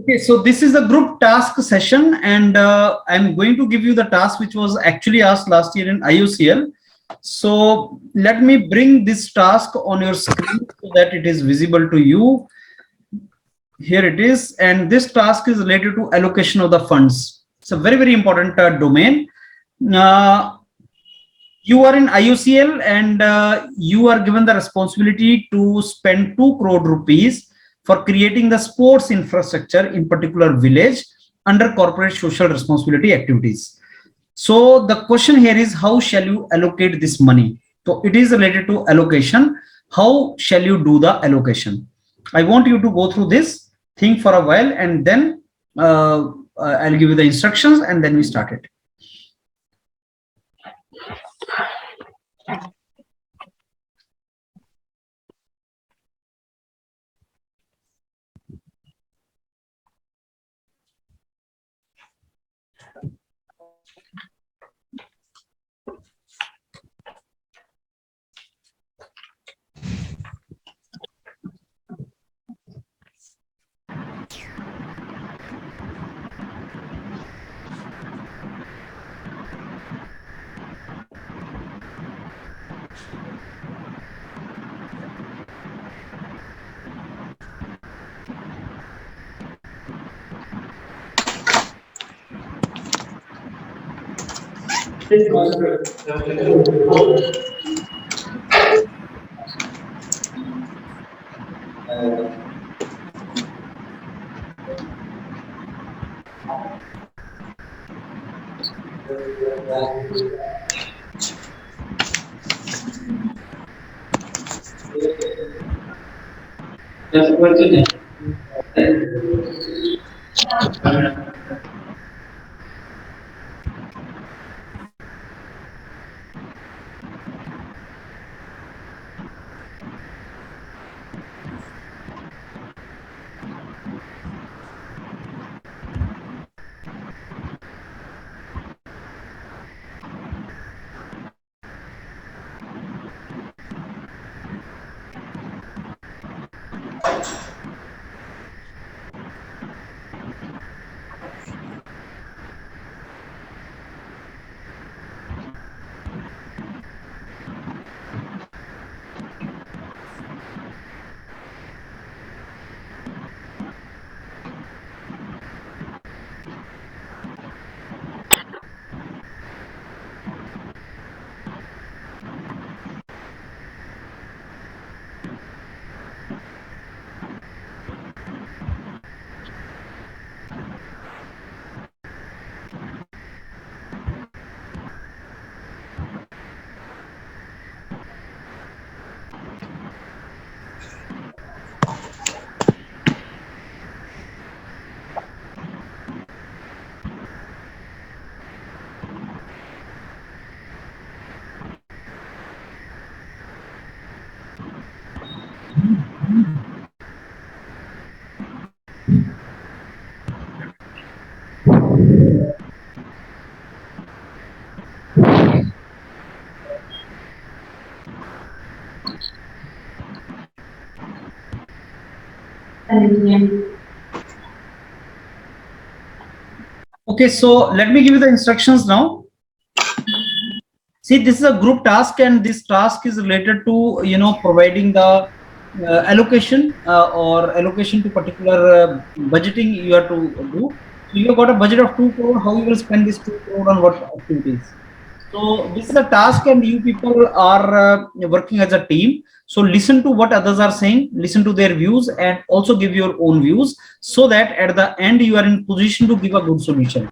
Okay, so this is a group task session, and I'm going to give you the task which was actually asked last year in IOCL. So let me bring this task on your screen so that it is visible to you. Here it is, and this task is related to allocation of the funds. It's a very, very important domain. You are in IOCL and you are given the responsibility to spend 2 crore rupees for creating the sports infrastructure in particular village under corporate social responsibility activities. So the question here is, how shall you allocate this money? So it is related to allocation. How shall you do the allocation? I want you to go through this, think for a while, and then I'll give you the instructions and then we start it. Okay, so let me give you the instructions now. See, this is a group task, and this task is related to, you know, providing the allocation or allocation to particular budgeting you have to do. So you have got a budget of 2 crore. How you will spend this 2 crore on what activities? So this is a task, and you people are working as a team. So listen to what others are saying, listen to their views, and also give your own views, so that at the end you are in position to give a good solution.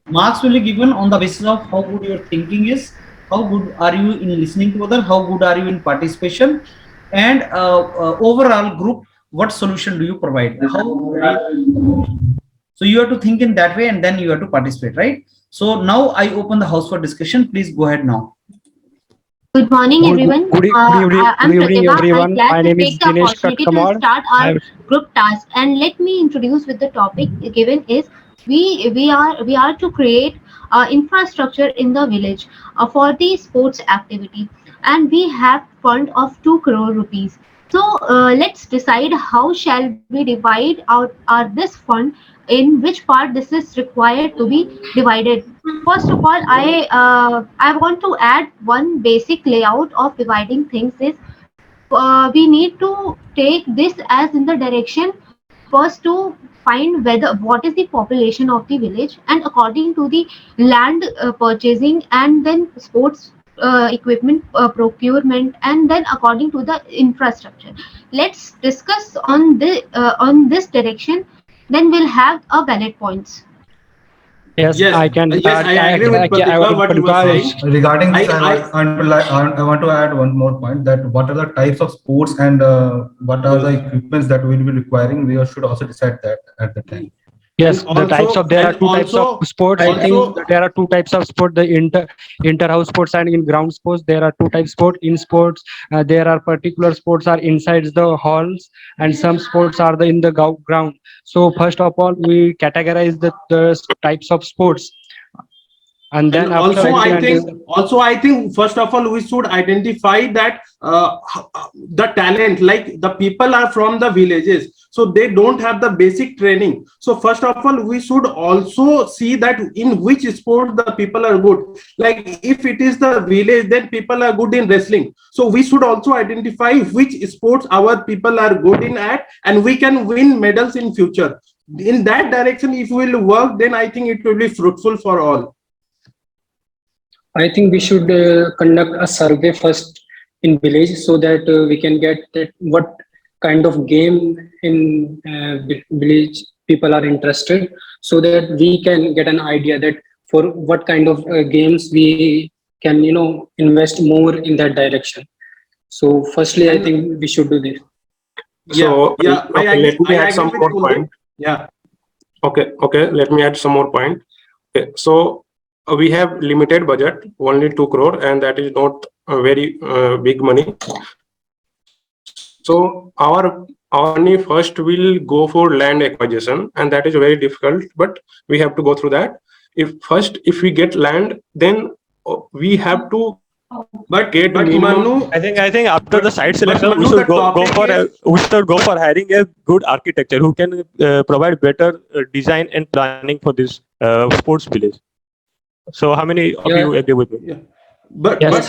Marks will be given on the basis of how good your thinking is, how good are you in listening to others, how good are you in participation, and overall group, what solution do you provide? So you have to think in that way, and then you have to participate, right? So now I open the house for discussion. Please go ahead now. Good morning, everyone. Good evening, everyone. My name is Dinesh Katkamar. Start our group task, and let me introduce with the topic given is we are to create infrastructure in the village for the sports activity, and we have fund of 2 crore rupees. So let's decide how shall we divide out this fund, in which part this is required to be divided. First of all, I want to add one basic layout of dividing things is we need to take this as in the direction first to find whether what is the population of the village, and according to the land purchasing, and then sports equipment procurement, and then according to the infrastructure. Let's discuss on this direction, then we'll have a valid points. Yes, Yes, I can yes, I agree with Pratika, what you were saying. Regarding this, I- I want to add one more point, that what are the types of sports and what are the equipments that we will be requiring. We should also decide that at the time. Yes, And the types also- of there are and two types also- of sports. I also- think there are two types of sport: the inter-house sports and in ground sports. There are two types sport. In sports, there are particular sports are inside the halls, and some sports are in the ground. So first of all, we categorize the types of sports, and then And after also I think first of all we should identify that the talent, like the people are from the villages, so they don't have the basic training. So first of all we should also see that in which sport the people are good. Like if it is the village, then people are good in wrestling, so we should also identify which sports our people are good in at, and we can win medals in future. In that direction if we will work, then I think it will be fruitful for all. I think we should conduct a survey first in village, so that we can get that what kind of game in village people are interested, so that we can get an idea that for what kind of games we can invest more in that direction. So firstly, I think we should do this. So Yeah, I okay, let me agree add some with more Kunal. point. Yeah. Okay, let me add some more point. Okay, so we have limited budget, only 2 crore, and that is not a very big money. So our money first will go for land acquisition, and that is very difficult, but we have to go through that. If we get land, then we have to get minimum. Manu, I think after the site selection, Manu, we should the go for hiring a good architecture who can provide better design and planning for this sports village. So how many of you agree with me? But, Yes,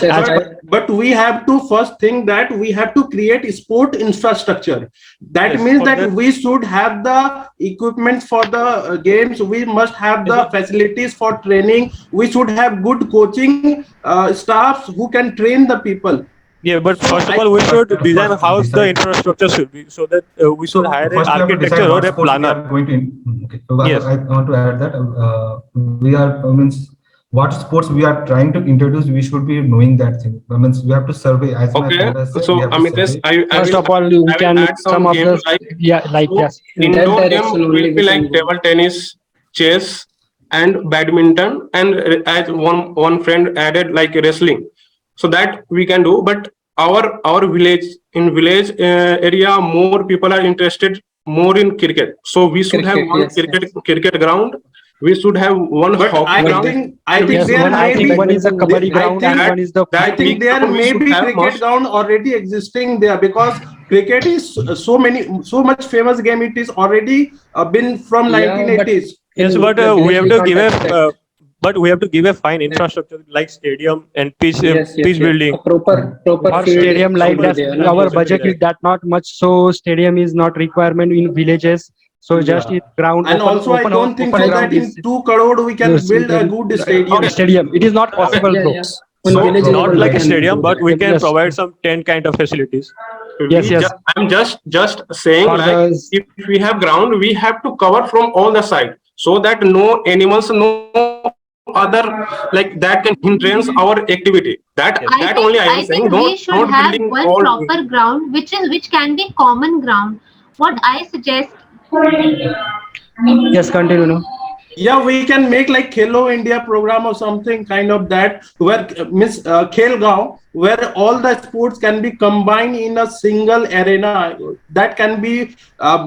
but we have to first think that we have to create sport infrastructure. That Yes, means for that that- we should have the equipment for the games. We must have the facilities for training. We should have good coaching staffs who can train the people. Yeah, but So first of all, we should design First how the decide. infrastructure should be, so that we should hire an first we have to architecture decide or what a sports we planner. are going to okay. So Yes. I want to add that we are means what sports we are trying to introduce. We should be knowing that thing. Means we have to survey. As my Okay, father said, so we have to Amitesh, survey. first of all, I we will can add some of games the yes. In that indoor game direction will only be we like can go. table tennis, chess, and badminton, and as one friend added like wrestling, so that we can do. But our village area, more people are interested more in cricket, so we should have Cricket, one yes, cricket ground. We should have one But hockey I ground. think Yes, there one, I may think be one is the kabaddi ground and one is the I think there ground we may should be have cricket most. ground already existing there, because cricket is so much famous game. It is already been from Yeah, but 1980s. Yes, in but the we village have we to can't give expect. but we have to give a fine infrastructure like stadium and pitch Yes, building. a proper for field stadium like should be that. there, na? Our budget is that not much, so stadium is not requirement in villages. So just Yeah. in ground. And also, I don't think so that in 2 crore we can build a good stadium. Stadium. It is not possible, Yeah, bro. yeah. On So, village Not level, like we a can stadium, do but that. we can Yes. provide some 10 kind of facilities. Yes, yes. I'm just saying, For like the- if we have ground, we have to cover from all the side, so that no animals, no other like that can hindrance our activity. That only I am saying. think we should Don't have building one all. proper ground, which can be common ground. What I suggest, Yes, continue. No? Yeah, we can make like Khelo India program or something kind of that, where Miss Khel Gaon, where all the sports can be combined in a single arena. That can be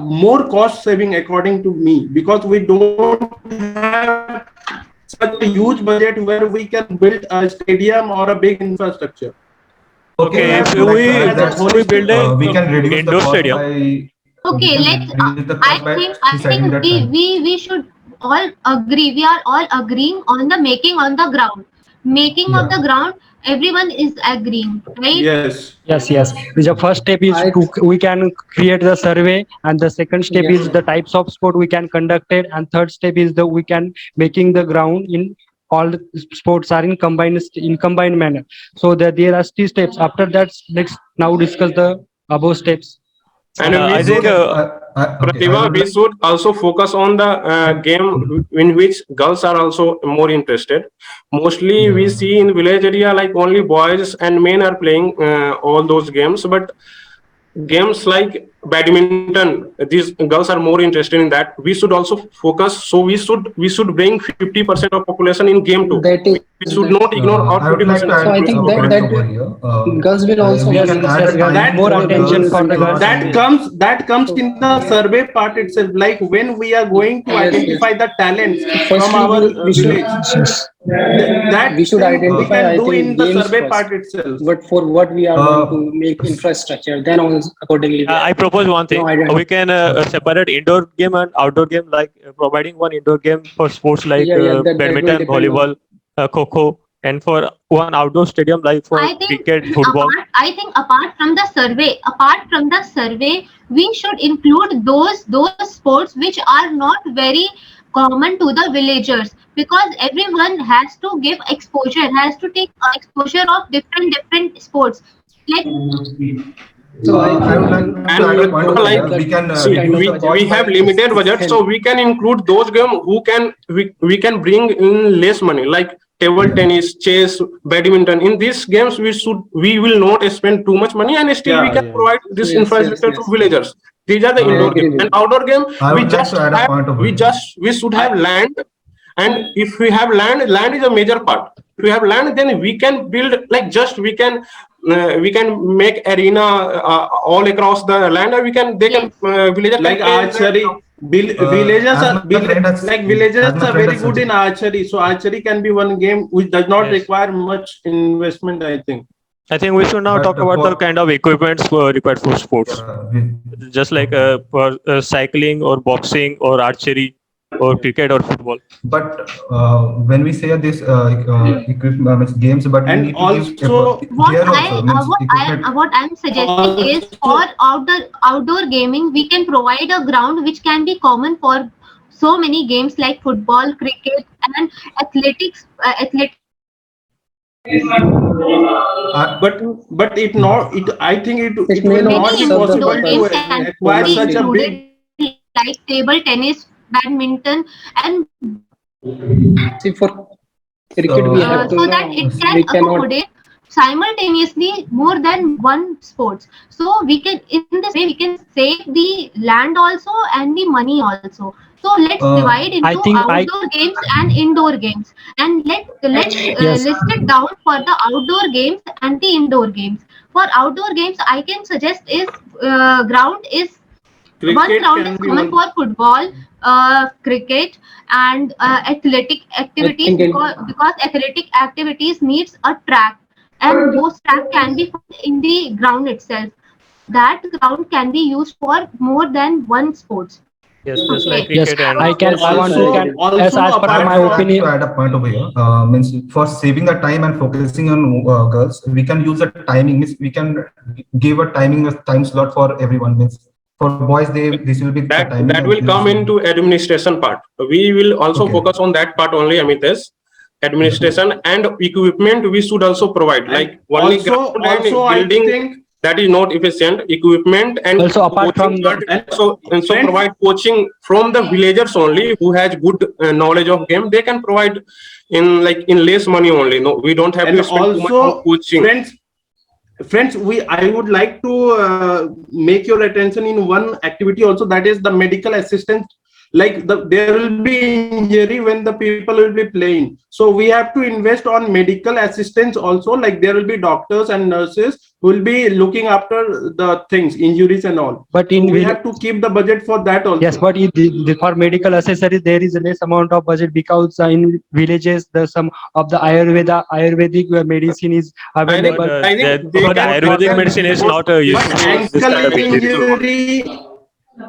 more cost saving according to me, because we don't have such a huge budget where we can build a stadium or a big infrastructure. Okay, if I would like to we add that we build a we can reduce the indoor cost stadium. by Okay, we can let's. reduce the cost by I deciding think the time. we should all agree. We are all agreeing on the making on the ground. Making of the Yeah. ground, everyone is agreeing, right? Yes. Yes. The first step is I to we can create the survey, and the second step Yes, is the types of sport we can conduct it, and third step is the we can making the ground in all the sports are in combined manner. So that there are 3 steps. After that, let's now discuss the above steps. And I we think should, Okay, I Pratibha, would we like, should also focus on the game in which girls are also more interested. Mostly we see in village area like only boys and men are playing all those games, but games like badminton, these girls are more interested in that. We should also focus. So we should bring 50% of population in game too. that is We should not ignore our I would like 50%. to so add I a think point that over here. girls will also We have can this add a Yes, time more for attention girls for the girls. That comes in the survey part itself, like when we are going to Yes, identify the talents from Firstly, our we should village. That we should thing we identify, can I do in think, the games survey first. part itself. But for what we are going to Uh, make infrastructure, then also accordingly. I propose one thing. We can separate indoor game and outdoor game, like providing one indoor game for sports like that will badminton, depend on. volleyball, kho, and for one outdoor stadium like for I think cricket, football. apart from the survey, we should include those sports which are not very common to the villagers, because everyone has to give exposure, has to take exposure of different sports. Like So I I would like think to add a point over like, here. We can see, reduce the cost we have by limited budget, so we can include those games who can we can bring in less money, like table tennis, chess, badminton. In these games, we will not spend too much money, and still we can provide this infrastructure to villagers. These are the indoor agree games. with And you. outdoor game, I we would like just to add a have point over here. we should have land, and if we have land is a major part. If we have land, then we can build, like, just we can make arena all across the land, or they can villagers Like can play archery, villagers are very good in archery, so archery can be one game which does not require much investment, I think. I think we should now But talk about the kind of equipments required for sports, just like for cycling or boxing or archery or cricket or football. But when we say this equipment games, but we And need to also, give gear also. Means equipment. what I'm suggesting is, for outdoor gaming, we can provide a ground which can be common for so many games like football, cricket, and athletics. but I think it may will not not be serve the possible purpose to acquire such a big. Like table tennis, badminton, and See, for cricket, we have to so that it can we cannot. accommodate simultaneously more than one sports. So we can, in this way, we can save the land also and the money also. So let's divide into outdoor games and indoor games, and let's list it down for the outdoor games and the indoor games. For outdoor games, I can suggest is ground is one ground is common for football, cricket, and athletic activities, because athletic activities needs a track, and those track can be found in the ground itself. That ground can be used for more than one sports. Yes, just like Yes, cricket and I want to as per my opinion. To add a point over here, means for saving the time and focusing on girls, we can use a timing. Means we can give a time slot for everyone. Means for boys, this will be that will come into administration part. We will also focus on that part only, Amitesh. Administration and equipment we should also provide, like only ground and building that is not efficient. Equipment and also apart from so provide coaching from the villagers only who has good knowledge of game. They can provide in less money only. No, we don't have to spend too much on coaching. Friends, I would like to make your attention in one activity also, that is the medical assistance. like there will be injury when the people will be playing. So we have to invest on medical assistance also, like there will be doctors and nurses who will be looking after the things, injuries and all. But So we have to keep the budget for that also. yes, but for medical accessories there is a less amount of budget, because in villages some of the Ayurvedic medicine is available. But the Ayurvedic medicine is not used But for this kind of ankle injury. injury,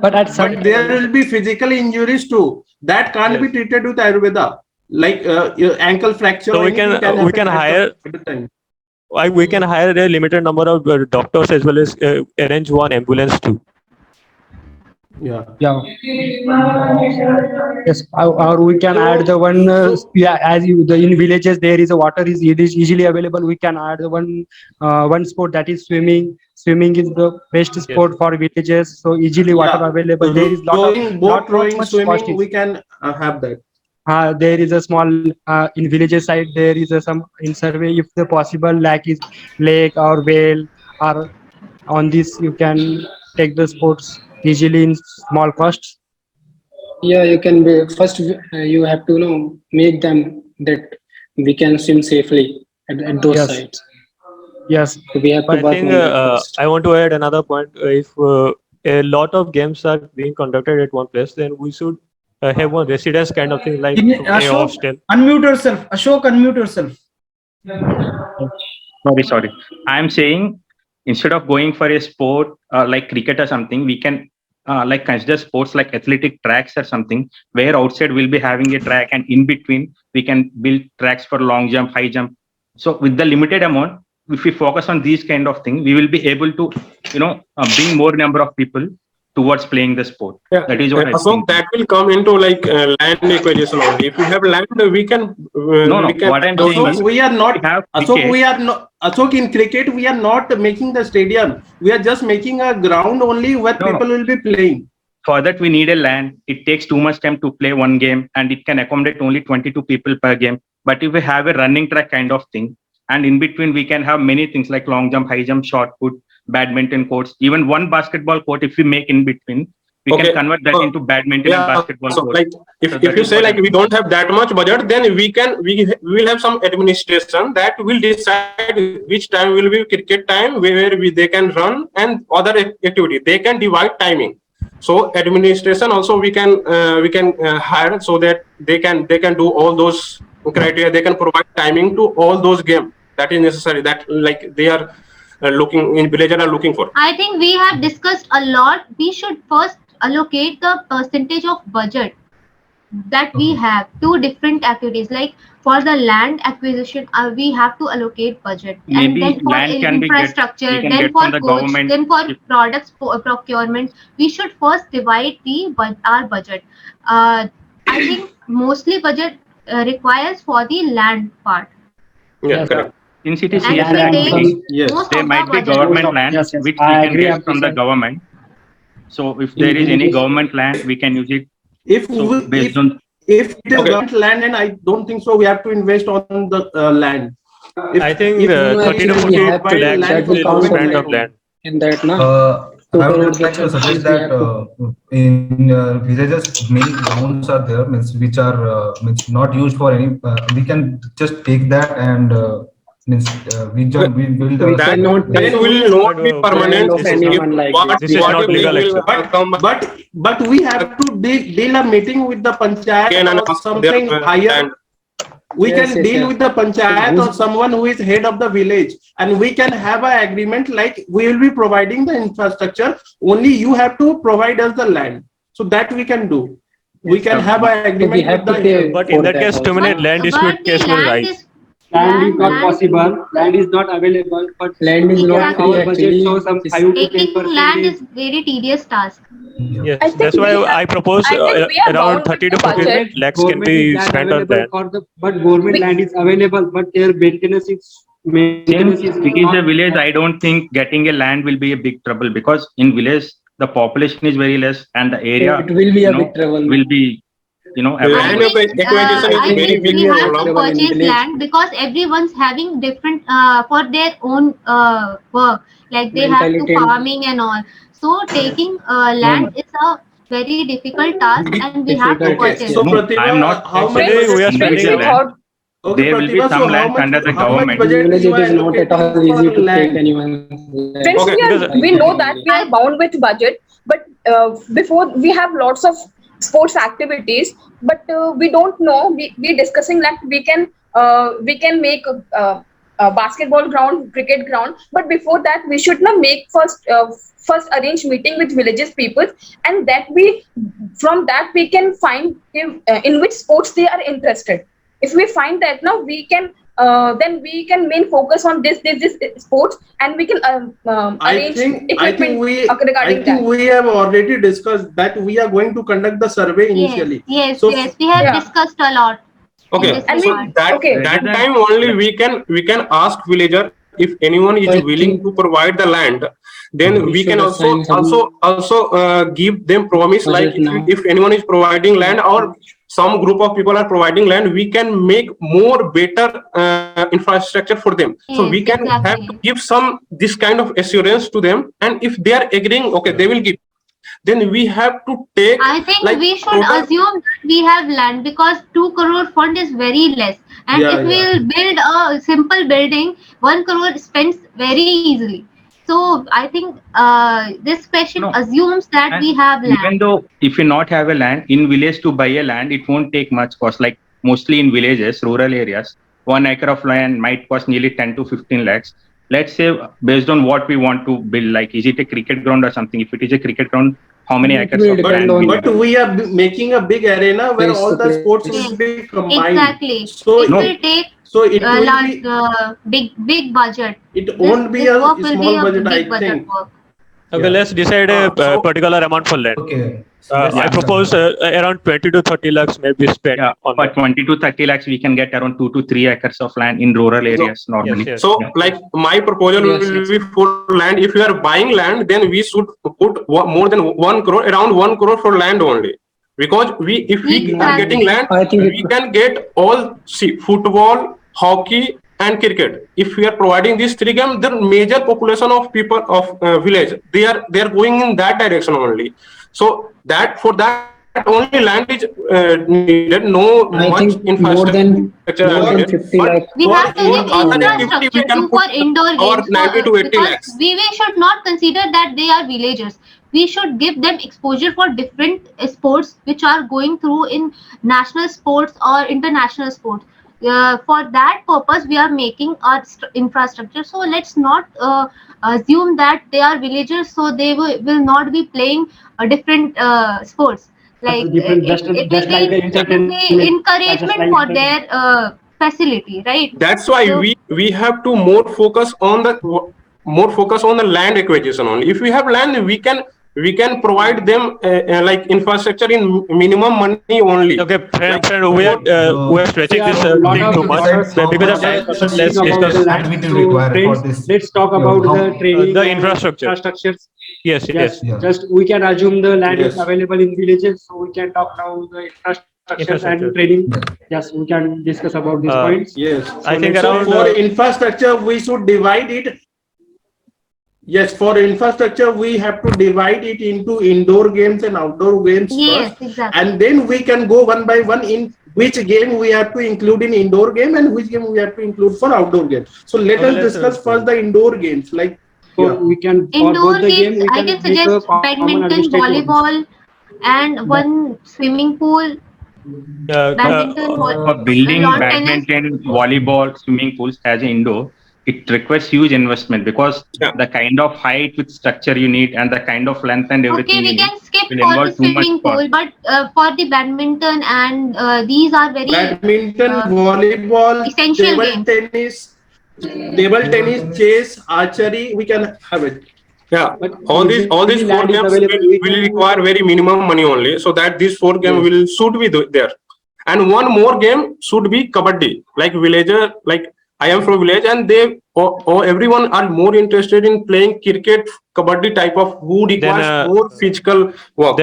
But at some but there will be physical injuries too that can't be treated with Ayurveda, like your ankle fracture. So we can hire a limited number of doctors, as well as arrange one ambulance too. Yeah. Yes, or we can add the one as in villages there is a water is easily available. We can add the one sport, that is swimming. Swimming is the best sport for villages, so easily water available. There is boat rowing, swimming. We can have that. There is a small in villages side there is some in survey, if the possible lake or whale, or on this you can take the sports easily in small costs. Yeah, you can be first. You have to make them that we can swim safely at those sites. Yes, so we have to I think I want to add another point. If a lot of games are being conducted at one place, then we should have one residence kind of thing, like a hostel. Unmute yourself. Ashok, unmute yourself. Sorry. I am saying, instead of going for a sport like cricket or something, we can like consider sports like athletic tracks or something, where outside we'll be having a track, and in between we can build tracks for long jump, high jump. So with the limited amount, if we focus on these kind of things, we will be able to, bring more number of people towards playing the sport. Yeah. That is what I think. That will come into like land acquisition only. If we have land, we can. What I'm saying is, we are not. Ashok, in cricket, we are not making the stadium. We are just making a ground only where people will be playing. For that, we need a land. It takes too much time to play one game, and it can accommodate only 22 people per game. But if we have a running track kind of thing, and in between we can have many things like long jump, high jump, shot put, badminton courts, even one basketball court. If we make in between, we can convert that into badminton and basketball court. Like if you say like we don't have that much budget, then we will have some administration that will decide which time will be cricket time, where they can run, and other activity. They can divide timing. So administration also we can hire, so that they can do all those criteria. They can provide timing to all those games that is necessary, that like they are looking in villagers are looking for. I think we have discussed a lot. We should first allocate the percentage of budget that we have to different activities. Like for the land acquisition, we have to allocate budget, Maybe and then for land can be infrastructure, get then from for the coach, government. then for products procurement. We should first divide our budget. I think mostly budget requires for the land part. Yeah, correct. In cities, And yes, there might be government land which we can get from the government. So if there is any government land, we can use it. If it is government land, and I don't think so, we have to invest on the land. I think 30 to 40 lakhs will spend of land. In that, I would like to suggest that in villages, many grounds are there, which are not used for any. We can just take that and we build. That will not be permanent. This is not legal. But we have to deal a meeting with the panchayat or something higher. We can deal with the panchayat or someone who is head of the village, and we can have an agreement like we will be providing the infrastructure. Only you have to provide us the land. So that we can do. We can have an agreement with the. But in that case, too many land dispute case will rise. Land is not possible. Land is not available. But land is not our budget. So some 5 to 10% Taking land is very tedious task. Yes, that's why I propose around 30 to 40 lakhs can be spent on that. But government land is available, but their maintenance is. Since it is a village, I don't think getting a land will be a big trouble, because in village the population is very less and the area it will be a big trouble. Will be land acquisition is very big we have to problem. purchase land, because everyone's having different for their own work, like they have to farming and all. So taking land is a very difficult task, and we have to Difficult, purchase. So No, Pratibha, I'm not how much Actually, we are budget spending you a have? lot. Okay, There will be Pratibha, some so lands under the how much government. budget village you it are is not at all allocating easy for to take land? anyone's land. Since Okay, because we know that we are bound with budget, but before we have lots of sports activities, but we don't know. We discussing that we can make a basketball ground, cricket ground, but before that we should not make first arrange meeting with villages people, and that we from that we can find in which sports they are interested. If we find that now we can then we can main focus on this sports, and we can arrange equipment regarding that. We have already discussed that we are going to conduct the survey initially. Yes, So yes, we have Yeah. discussed a lot. Okay, This And so regard. that time only we can ask villager if anyone is I willing think to provide the land. Then we we should can assign some also give them promise, like budget now. if anyone is providing land or some group of people are providing land, we can make more better infrastructure for them. So we Yes, can have to exactly. give some this kind of assurance to them, and if they are agreeing, okay, they will give. Then we have to take I think like we should total- assume that we have land, because 2 crore fund is very less. And Yeah, if we'll build a simple building, 1 crore spends very easily. So I think this question No. assumes that And we have even land. though if you not have a land in village, to buy a land, it won't take much cost. Like mostly in villages, rural areas, 1 acre of land might cost nearly 10 to 15 lakhs. Let's say based on what we want to build, like is it a cricket ground or something? If it is a cricket ground, how many It acres will of depend land on- we but need? we are making a big arena where Face all to the sports face. will be combined. Exactly. So It No. will take so it will large, be big budget. it won't be This a work will be small a budget, I big budget think. work. Okay, Yeah. let's decide a so- particular amount for land. Okay. So I let's- propose around 20 to 30 lakhs may be spent Yeah, on for that. 20 to 30 lakhs, we can get around 2 to 3 acres of land in rural areas normally. yes. So, Yeah. like my proposal Yes, will yes. be for land. If you are buying land, then we should put more than 1 crore, around 1 crore for land only. Because if we are getting land, I think we can get all, see, football, hockey, and cricket. If we are providing these 3 games, the major population of people of village, they are going in that direction only. So that for that only land is needed. No I much think more infrastructure. than 50 But lakh. We for have to for give other activity, infrastructure we can too for put indoor our games, 90 to 80 because lakhs. we should not consider that they are villagers. We should give them exposure for different sports which are going through in national sports or international sports. For that purpose, we are making our infrastructure. So let's not assume that they are villagers, so they will not be playing different sports. Like different- it just will like the be entertainment, encouragement like for the- their facility, right? That's why So- we have to more focus on the land acquisition only. If we have land, we can provide them like infrastructure in minimum money only. Okay, friend, we are stretching this Yeah, lot thing of too much. decides how Because of much time, discussion let's about discuss the land. and we will So, require for friends, this. let's talk about how- the training the and infrastructure. infrastructures. Yes, yes. Yeah. Just we can assume the land is Yes. available in villages, so we can talk now the infrastructure and training. Yes, we can discuss about these points. Yes. I think So around for infrastructure, we should divide it. Yes, for infrastructure, we have to divide it into indoor games and outdoor games Yes, first. exactly. And then we can go one by one in which game we have to include in indoor game and which game we have to include for outdoor game. So let Okay, us let's discuss first the indoor games. Like, So yeah. we can for Indoor both the game games, we I can can make a suggest common badminton, administrative volleyball, and one swimming pool. Badminton, For building lawn tennis. badminton, volleyball, swimming pools as an indoor, it requires huge investment, because Yeah. the kind of height with structure you need and the kind of length and everything Okay, we you can need skip will for the involve too much swimming cost. pool, but for the badminton and these are very Badminton, uh, volleyball, essential table games. tennis, chess, archery, we can have it. Yeah, But all these usually 4 land is games available. We will can- require very minimum money only, so that these 4 games will should be there. And one more game should be kabaddi. Like villager, like I am from village, and they or everyone are more interested in playing cricket, kabaddi type of who requires more physical work.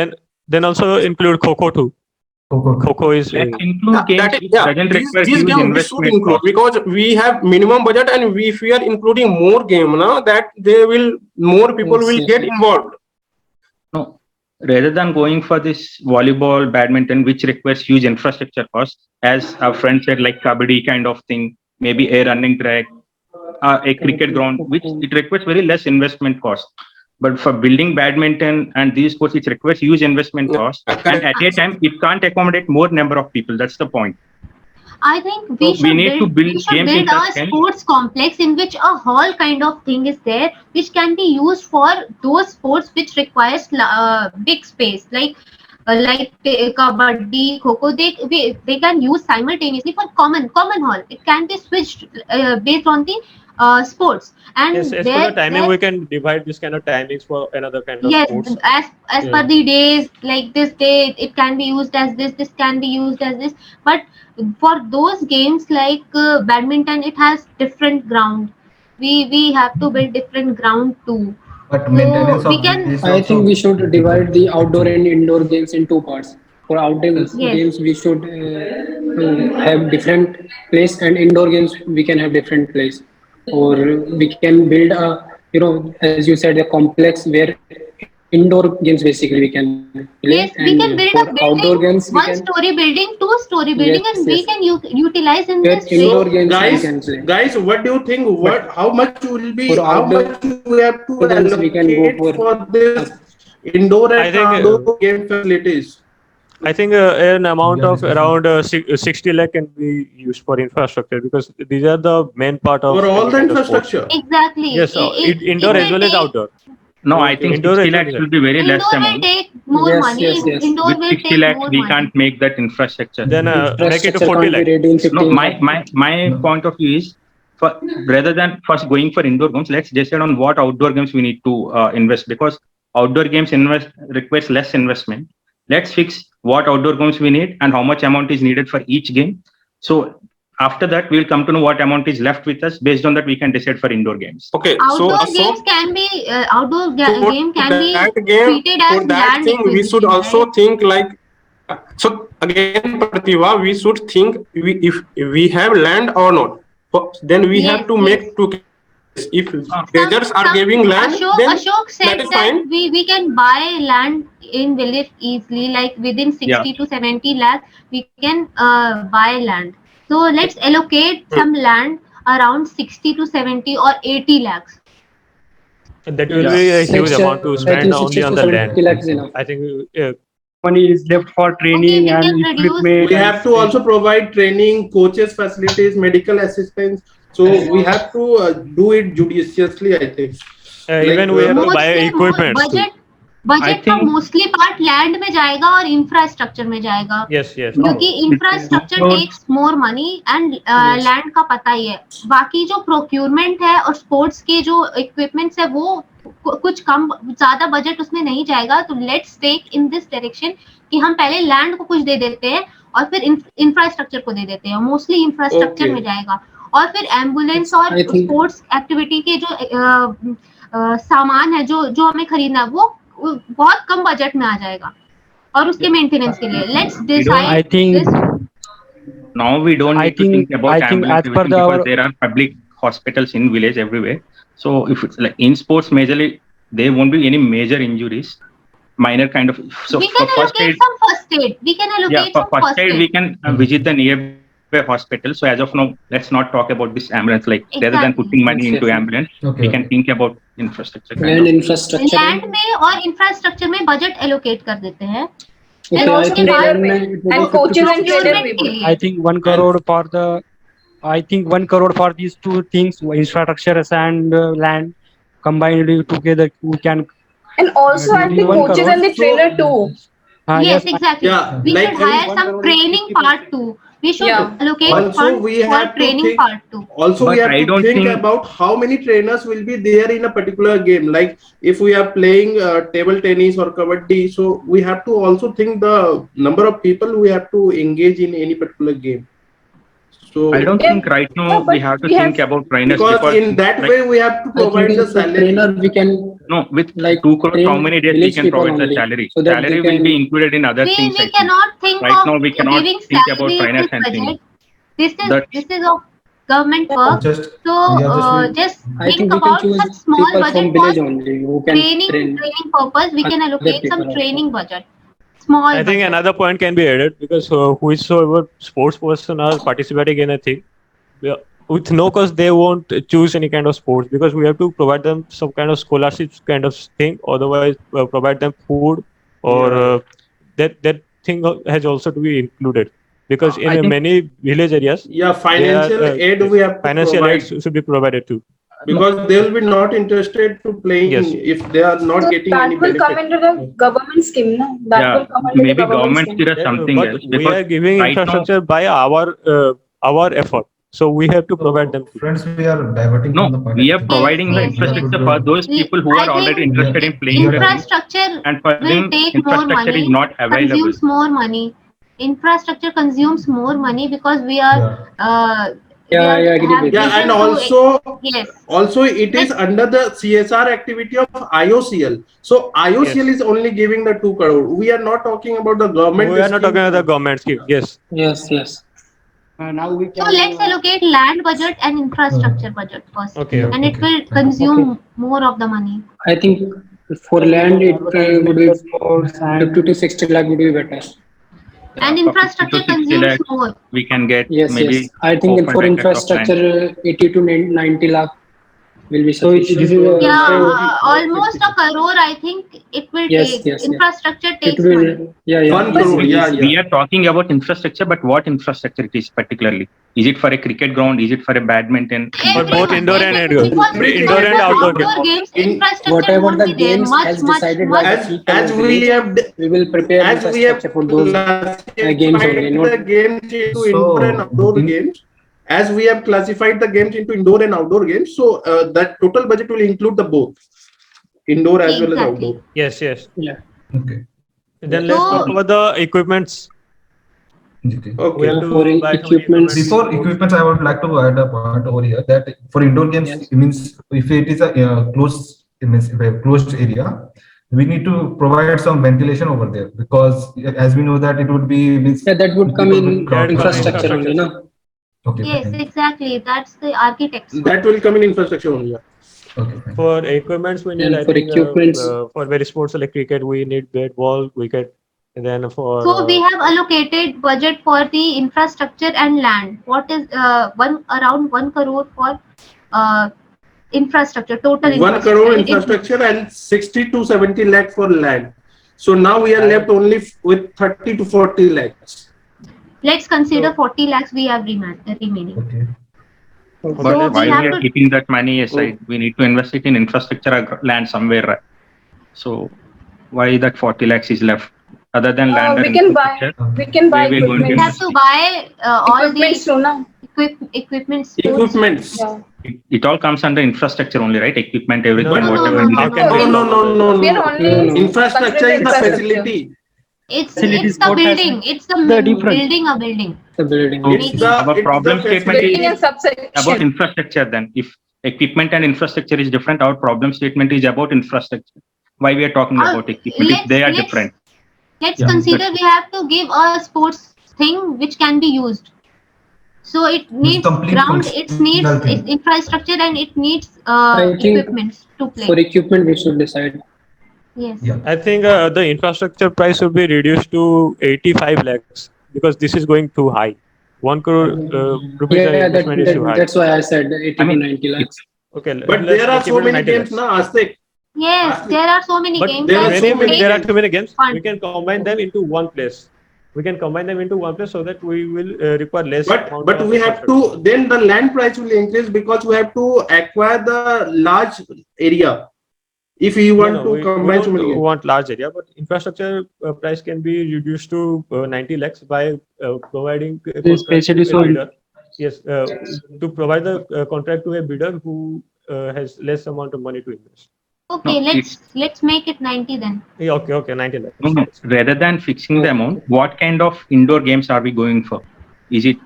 Then also include Kho too. Kho is Let's include games which doesn't require these huge games we should investment include, cost. because we have minimum budget, and if we are including more game now, that they will more people Yes, will yes. get involved. No, rather than going for this volleyball, badminton, which requires huge infrastructure cost, as our friend said, like kabaddi kind of thing, maybe a running track, a cricket ground, which it requires very less investment cost. But for building badminton and these sports, it requires huge investment cost, and at a time it can't accommodate more number of people. That's the point. I think we should build a sports complex in which a hall kind of thing is there, which can be used for those sports which requires big space, like kabaddi, kho-kho. They can use simultaneously for common hall. It can be switched based on the sports. And yes, as per the timing, we can divide this kind of timings for another kind of sports. As per the days, like this day it can be used as this can be used as this. But for those games like badminton, it has different ground. We have to build different ground too. But maintenance of this I think we should divide the outdoor and indoor games in two parts. For outdoor games, we should have different place, and indoor games we can have different place. Or we can build as you said, a complex where indoor games basically we can play. Yes, we can build a building, outdoor games, one-story building, two-story building, and we can utilize in this. Indoor games, guys, what do you think? How much will be? How much we have to allocate for this indoor and outdoor game facilities? I think an amount of around 60 lakh can be used for infrastructure, because these are the main part of for all the infrastructure. Exactly. Yes, indoor as well as outdoor. No, I think 60 lakhs will be very less amount. Indoor will take more money. Indoor With will 60 take lakhs, more we money. can't make that infrastructure. Then make it to 40 lakhs. No, my point of view is, rather than first going for indoor games, let's decide on what outdoor games we need to invest, because outdoor games requires less investment. Let's fix what outdoor games we need and how much amount is needed for each game. So after that, we'll come to know what amount is left with us. Based on that, we can decide for indoor games. Okay. Outdoor games can be game can be treated as for that land thing, we should also think like. So again, Pratibha, we should think if we have land or not. Then we have to make two. If villagers are giving land, then Ashok said that we can buy land in village easily, like within 60 to 70 lakhs, we can buy land. So let's allocate some land around 60 to 70 or 80 lakhs. That will be a huge amount to spend only on the land. I think money is left for training and equipment. We have to also provide training, coaches, facilities, medical assistance. So we have to do it judiciously, I think. Even we have to buy equipment. Budget का mostly part land में जाएगा और infrastructure में जाएगा. क्योंकि infrastructure takes more money and land का पता ही है. बाकी जो प्रोक्यूरमेंट है और स्पोर्ट्स के जो इक्विपमेंट्स है वो कुछ कम ज्यादा बजट उसमें नहीं जाएगा. तो let's take in this direction कि हम पहले लैंड को कुछ दे देते हैं और फिर इंफ्रास्ट्रक्चर को दे देते हैं. मोस्टली इंफ्रास्ट्रक्चर में जाएगा और फिर एम्बुलेंस और स्पोर्ट्स एक्टिविटी के जो सामान है जो हमें खरीदना है वो बहुत कम बजट में आ जाएगा और उसके मेंटेनेंस के लिए. Let's decide this. Now we don't need to think about ambulance because there are public hospitals in village everywhere. So if it's like in sports majorly, there won't be any major injuries. Minor kind of. So we can allocate some first aid. We can allocate some first aid. We can visit the nearby hospital. So as of now, let's not talk about this ambulance. Like rather than putting money into ambulance, we can think about infrastructure. Land infrastructure. Land में और infrastructure में budget allocate कर देते हैं. And also and coaches and trainers. I think 1 crore for the. I think 1 crore for these two things, infrastructure and land combined together, we can. And also I think coaches and the trainer too. Yes, exactly. We should hire some training part too. We should allocate funds for training part too. Also, we have to think about how many trainers will be there in a particular game. Like if we are playing table tennis or kabaddi, so we have to also think the number of people we have to engage in any particular game. So I don't think right now we have to think about trainers because in that way we have to provide the salary. Trainer we can with like 2 crore. How many days we can provide the salary? So salary will be included in other things. We cannot think right of now. We cannot giving think about salary trainers in and this things. budget. This is government work. Just So we are just I think think we can about choose some small people budget from for village only who can training purpose. We can other allocate some people also. training budget, small I think budget. another point can be added because whosoever sports person are participating in a thing, with no cost they won't choose any kind of sports because we have to provide them some kind of scholarships kind of thing. Otherwise, provide them food or that thing has also to be included because I in think many village areas, Yeah, financial aid we have to financial aid provide should be provided too. because they will be not interested to playing Yes. if they are not So getting that any will come benefit. under the government scheme, no? That yeah, will come under the maybe government government scheme. did something But else we because are giving right now infrastructure by our effort, so we have to provide them too. friends, we are diverting no, from the point. we are I think. providing the Yes, infrastructure yes. for those people who are I already think interested in playing the thing, infrastructure and for will them take more infrastructure is money, not available. consumes more money. Infrastructure consumes more money because we are we Yeah, I are agree have with Yeah, vision and to yes. also it is under the CSR activity of IOCL. So IOCL Yes. is only giving the 2 crore. We are not talking about the government. We are not talking about the government scheme. Yes. Yes. Now we So can. let's allocate land budget and infrastructure budget first, Okay. and it will consume more of the money. I think for land it would be 50 to 60 lakh would be better. And For 50 to infrastructure 60 consumes lakhs, more. we can get Yes. maybe I think 4-5 for acres of land. infrastructure 80 to 90 lakh will be So sufficient. this is Yeah, almost a crore. I think it will Yes, take. yes. Infrastructure It takes will. money. Yeah. 1 crore. We are talking about infrastructure, but what infrastructure it is particularly? Is it for a cricket ground? Is it for a badminton? For both indoor and Everything. indoor and outdoor games. games, In infrastructure Whatever won't the be there. games Much, as much, decided by much. the people As of we village, have we will prepare as we have infrastructure for those games only. classified Not the games into So, indoor and outdoor in- games, as we have classified the games into indoor and outdoor games, so that total budget will include the both indoor as well as Exactly. outdoor. Yes. yeah. Okay. Then let's talk about the equipments. Okay. We Okay. have to For buy some equipments. Before equipment, I would like to add a point over here that for indoor games, Yes. it means if it is a closed, it means if a closed area, we need to provide some ventilation over there because as we know that it would be means Yeah, that would come people in will crowd infrastructure over. only, no? Okay. Yes, Fine. exactly. That's the architects. That will come in infrastructure only. Yeah. Okay. Fine. For equipments, we need, And I for think, equipments, for very sports like cricket, we need bat, ball, wicket. And then for So we have allocated budget for the infrastructure and land. What is around 1 crore for infrastructure, total 1 crore infrastructure. infrastructure and 60 to 70 lakh for land. So now we are left only with 30 to 40 lakhs. Let's consider 40 lakhs we have remaining. Okay. But So why we we have are to- keeping that money aside? We need to invest it in infrastructure or land somewhere. Right? So why that 40 lakhs is left? Other than land and We can buy. infrastructure, We can buy we will go into We equipment. have to buy all Equipment the soon, no? equipments. Equipments. Yeah. it all comes under infrastructure only, right? Equipment, everything, No, whatever. no, how no, can we No, talk no, about no, that? We are no. only Infrastructure is the considering facility. It's Facilities it's the both has building. It's the the different. building a building. the building. It's Our the problem statement facility. Building and about subsection. infrastructure then. If equipment and infrastructure is different, our problem statement is about infrastructure. Why we are talking about equipment if they are different? Let's Yeah. consider we have to give a sports thing which can be used. So it needs complete ground, it needs functional thing. infrastructure, and it needs I think equipment to play. For equipment, we should decide. Yes. Yeah. I think the infrastructure price will be reduced to 85 lakhs because this is going too high. 1 crore rupees investment is too high. That's why I said 80 to 90 lakhs. Okay, But let's there are keep so it at many 90 games lakhs. now, Astik. Yes, there are so many But games. there are that so many take there are too many games. fun. We can combine them into one place. We can combine them into one place so that we will require less. amount But of we have infrastructure. to, then the land price will increase because we have to acquire the large area. If you want to we combine so don't many games. want large area, but infrastructure price can be reduced to 90 lakhs by providing a This contract facility to a so- bidder. Yes, to provide the contract to a bidder who has less amount of money to invest. Okay, No, let's make it 90 then. Yeah, okay, 90 lakhs. No. Rather than fixing the amount, what kind of indoor games are we going for? Is it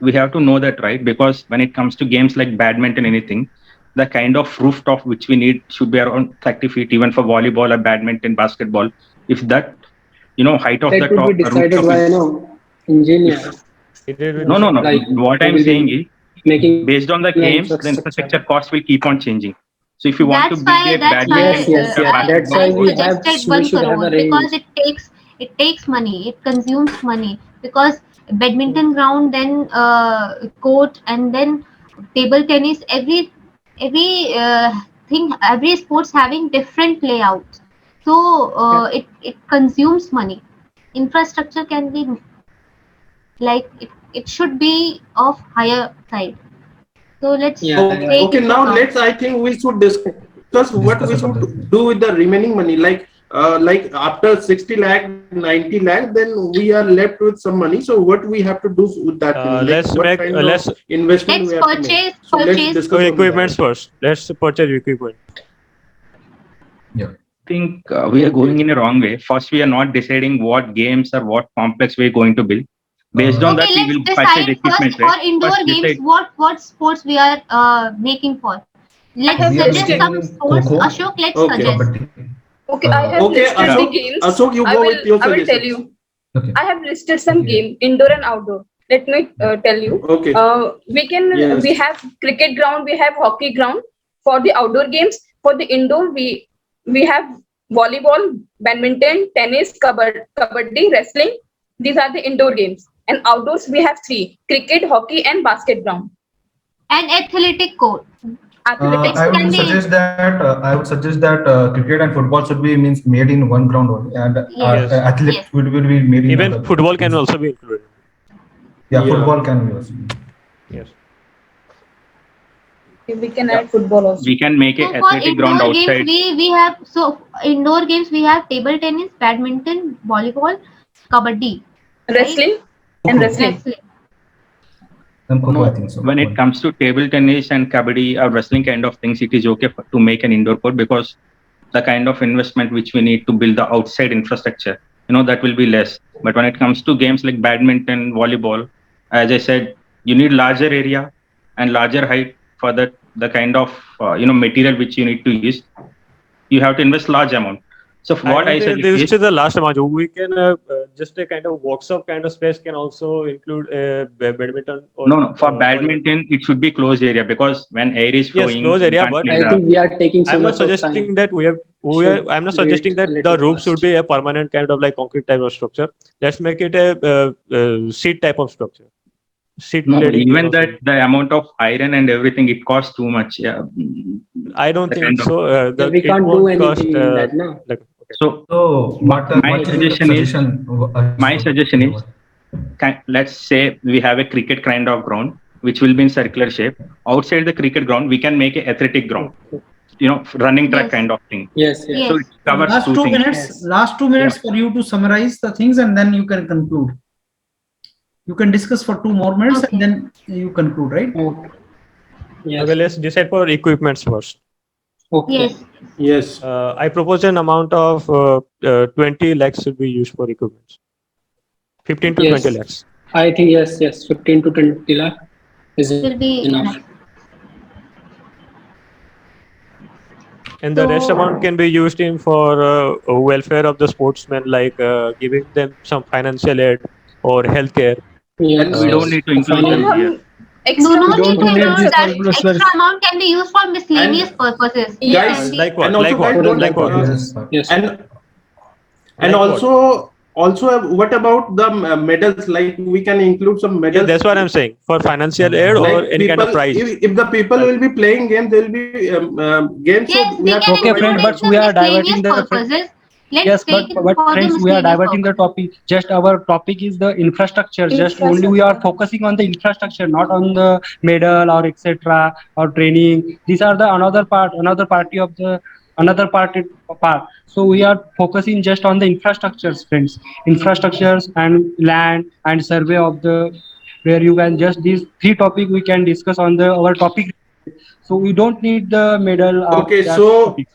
we have to know that, right? Because when it comes to games like badminton, anything, the kind of rooftop which we need should be around 30 feet, even for volleyball or badminton, basketball. If that, height of the That top would be decided rooftop by is, engineer. It will be no. Like, What it I'm will saying be- is, making based on the games, the infrastructure cost will keep on changing. So if you want to build a badminton, That's why we have suggested we should 1 have a crore because range. it takes money, it consumes money, because badminton ground, then court, and then table tennis, every thing, every sports having different layouts. So it consumes money. Infrastructure can be like it should be of higher side. So let's take Okay, into now account. I think we should discuss what we about should do with the remaining money. Like after 60 lakh, 90 lakh, then we are left with some money. So what we have to do with that money? Like Let's what make kind of let's investment we have to make? So let's discuss on equipments that. first. Let's purchase equipment. Yeah. I think we are going in a wrong way. First, we are not deciding what games or what complex we are going to build. Based on that, Okay, we let's will purchase decide equipment. first for indoor First games decide. what sports we are making for. Let's have suggest listed some sports. Kho-kho. Ashok, let's Okay. suggest. Okay, I have Okay, listed the games. Ashok, you I go will with your I will tell suggestions. you. Okay. I have listed some game, indoor and outdoor. Let me tell you. Okay. Yes. We have cricket ground, we have hockey ground for the outdoor games. For the indoor, we have volleyball, badminton, tennis, kabaddi, wrestling. These are the indoor games. And outdoors, we have 3: cricket, hockey, and basket ground. And athletic court. Athletics I can would be- suggest that cricket and football should be made in one ground only, and Yes. athlete will be made in Even other football can grounds. also be included. Yeah, Yeah. football can be also. Yes. we can add football also. We can make So an for athletic ground indoor outside. games, we have, so indoor games we have table tennis, badminton, volleyball, kabaddi, Wrestling and wrestling. wrestling. And Kho-kho, No, I think so. when it comes to table tennis and kabaddi or wrestling kind of things, it is okay to make an indoor court because the kind of investment which we need to build the outside infrastructure, that will be less. But when it comes to games like badminton, volleyball, as I said, you need larger area and larger height for the kind of material which you need to use. You have to invest large amount. So what I suggest this is, is the last amount. We can just a kind of workshop kind of space can also include badminton. Or, no, for badminton it should be closed area because when air is yes, flowing, closed you area. can't But play I think we are taking so I'm not much of suggesting time. that I'm not suggesting that Wait a the little roof should be a permanent kind of like concrete type of structure. Let's make it a seat type of structure. No, Leading even also. that the amount of iron and everything, it costs too much. Yeah. I don't The think kind of- so. We can't do anything in that now. Like, So So, my suggestion is, Ashok? let's say we have a cricket kind of ground which will be in circular shape. Outside the cricket ground, we can make an athletic ground, running track Yes. kind of thing. Yes, yes. Yes. So it covers Last two 2 things. minutes. Yes. Last 2 minutes for you to summarize the things, and then you can conclude. You can discuss for 2 more minutes, Okay. and then you conclude, right? Okay. Yes. okay, let's decide for equipments first. Okay. Yes. Yes. I propose an amount of 20 lakhs should be used for equipments. 15 to Yes. 20 lakhs. I think yes, 15 to 20 lakh is Will be enough. enough. And the rest So- amount can be used in for welfare of the sportsmen, like giving them some financial aid or healthcare. Yes. We don't need to include And them here. extra No don't need to need include this that. calculation. Extra amount can be used for miscellaneous purposes. It Yes. can be- Like what? And also, Like what? guys, Like what? Yes. Yes. And Like also what about the medals? Like we can include some Yeah, medals. that's what I'm saying. For financial aid or Like any kind of people, prize. if the people will be playing games, there will be games. Yes, so we have can to Okay, include friend, it but in we the are diverting miscellaneous the purposes. Let's yes, take it but for the friends, we are miscellaneous diverting the purposes. topic. Just our topic is the infrastructure. Just only we are focusing on the infrastructure, not on the medal or etc. or training. These are the another part of the another part. So we are focusing just on the infrastructures, friends. Infrastructures and land and survey of the where you can just these 3 topic we can discuss on the our topic. So we don't need the medal of Okay, that so topic.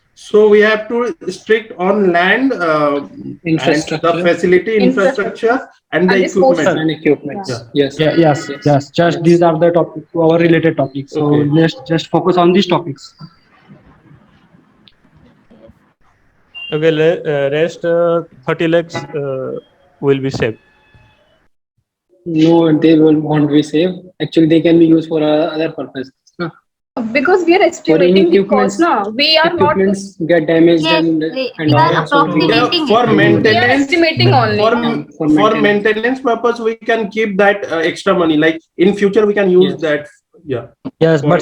we have to strict on land and Infrastructure. the facility infrastructure and the And the sports equipment. And equipment. Yeah. Yes. Yes. Just Yes. these are the topics, our related topics. So Okay. let's just focus on these topics. Okay, rest 30 lakhs will be saved. No, they won't be saved. Actually, they can be used for other purposes. Because we are estimating the cost, no? We are not. Equipments get damaged Yes, and we are all. So we Yeah, approximating for it. We are maintenance, estimating only. for maintenance purpose, we can keep that extra money. Like in future, we can use Yes. that. Yeah. Yes, For- but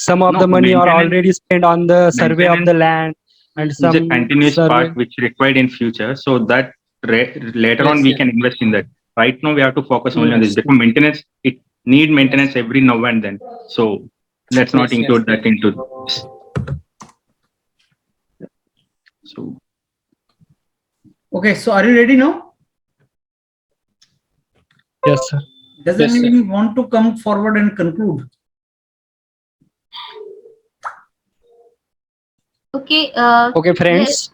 some of No, the money are maintenance- already spent on the survey of the land and It's some a continuous survey. part which required in future, so that later on Yes, we yes. can invest in that. Right now we have to focus only on this Yes. because maintenance, it need maintenance every now and then. So let's not Yes, include yes. that into this. So Okay, so are you ready now? Yes, sir. Does Yes, sir. anyone want to come forward and conclude? Okay. Okay, friends.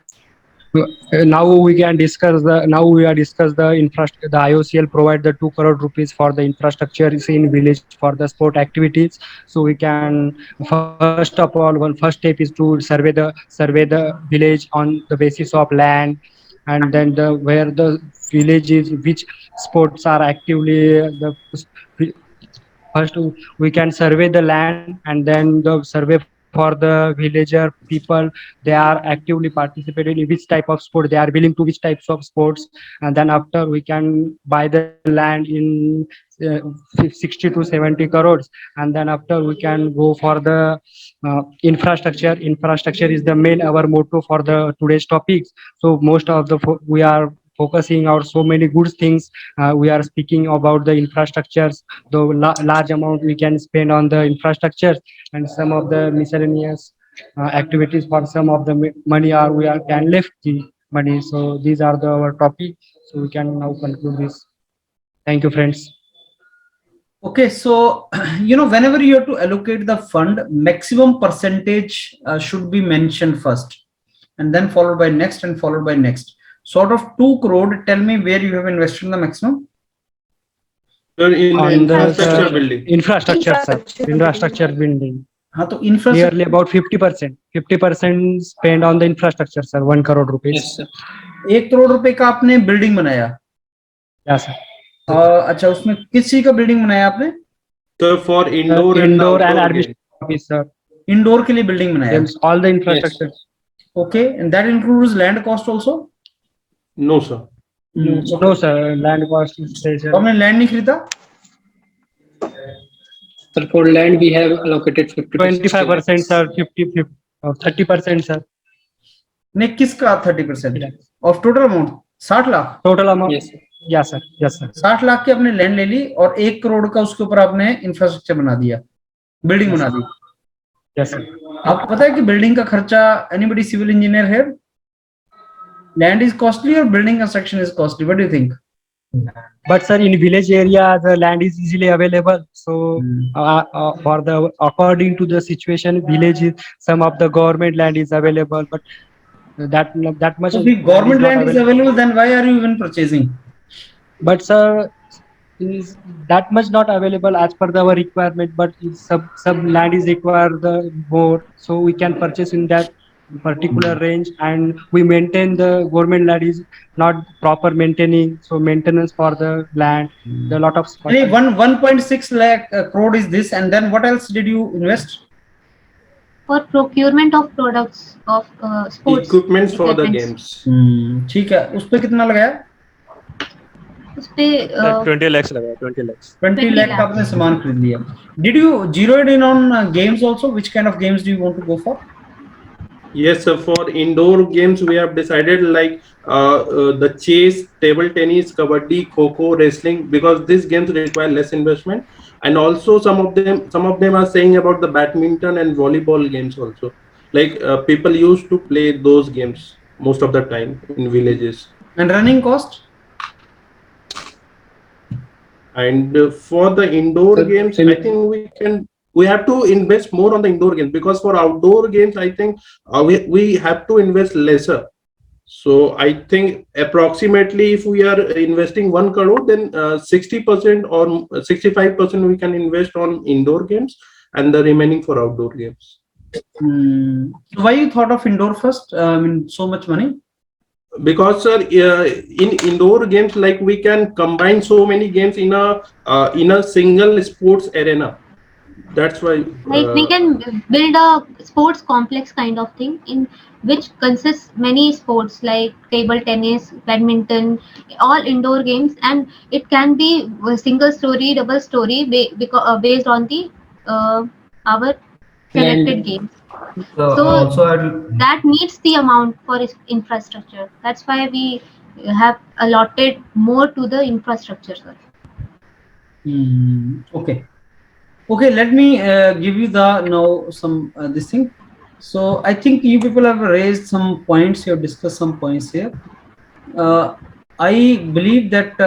Now we are discuss the infrastructure. The IOCL provide the 2 crore rupees for the infrastructure in village for the sport activities. So we can first of all, one first step is to survey the village on the basis of land, and then where the village is, which sports are actively first we can survey the land, and then the survey for the villager people, they are actively participating in which type of sport, they are willing to which types of sports, and then after we can buy the land in 60 to 70 crores, and then after we can go for the infrastructure is the main our motto for the today's topics. So most of the we are focusing on so many good things. We are speaking about the infrastructures, the large amount we can spend on the infrastructure, and some of the miscellaneous activities for some of the money are we are can lift the money. So these are our topic. So we can now conclude this. Thank you, friends. Okay, so whenever you have to allocate the fund, maximum percentage should be mentioned first, and then followed by next and followed by next. Sort of 2 crore, tell me where you have invested in the maximum. In the On infrastructure the building. infrastructure, sir. Infrastructure building. हाँ, तो infrastructure Nearly about 50% spent on the infrastructure, sir. 1 crore rupees. Yes, sir. 1 crore रुपए का आपने building बनाया. Yes, sir. अच्छा, उसमें किस चीज का बिल्डिंग बनाया आपने? So for indoor and outdoor admission games. office, sir. Indoor के लिए बिल्डिंग बनाया. Yes, all the infrastructure. Okay, and that includes land cost also? No, sir. No, sir. Land cost is there. आपने land नहीं खरीदा? So for land, we have allocated 50 to 60 25%, lakhs. sir. 30%, sir. नहीं, किसका 30% of total amount? 60 lakh. Total amount. Yes, sir. Yes, sir. Yes, sir. 60 lakh की आपने land ले ली और 1 करोड़ का उसके ऊपर आपने इंफ्रास्ट्रक्चर बना दिया, बिल्डिंग बना दी. Yes, sir. आपको पता है कि बिल्डिंग का खर्चा, एनीबडी सिविल इंजीनियर है, लैंड इज कॉस्टली और building construction is costly. What do you think? But sir, in village area, the land is easily available. So for the according to the situation, villages, some of the government land is available, but that much. So if government land is available, then why are you even purchasing? But sir, is that much not available as per our requirement, but some land is required the more, so we can purchase in that particular range, and we maintain the government land is not proper maintaining, so maintenance for the land, the lot of 1.6 lakh crore is this, and then what else did you invest? For procurement of products of sports Equipments for the games. ठीक है, उस पे कितना लगाया? उस पे 20 lakhs लगा, 20 lakhs. 20 lakh का आपने सामान खरीद लिया. Did you zero it in on games also? Which kind of games do you want to go for? Yes, sir. For indoor games, we have decided like the chess, table tennis, kabaddi, kho-kho, wrestling, because these games require less investment. And also some of them are saying about the badminton and volleyball games also. Like people used to play those games most of the time in villages. And running cost? And for the indoor games, I think we have to invest more on the indoor games, because for outdoor games, I think we have to invest lesser. So I think approximately if we are investing 1 crore, then 60% or 65% we can invest on indoor games, and the remaining for outdoor games. So why you thought of indoor first? I mean, so much money? because sir, in indoor games, like we can combine so many games in a single sports arena. That's why. Like we can build a sports complex kind of thing in which consists many sports like table tennis, badminton, all indoor games, and it can be a single story, double story based on the our selected Land. games. So So also I'd that needs the amount for its infrastructure. That's why we have allotted more to the infrastructure, sir. Okay. Okay, let me give you the now some this thing. So I think you people have raised some points. You have discussed some points here. I believe that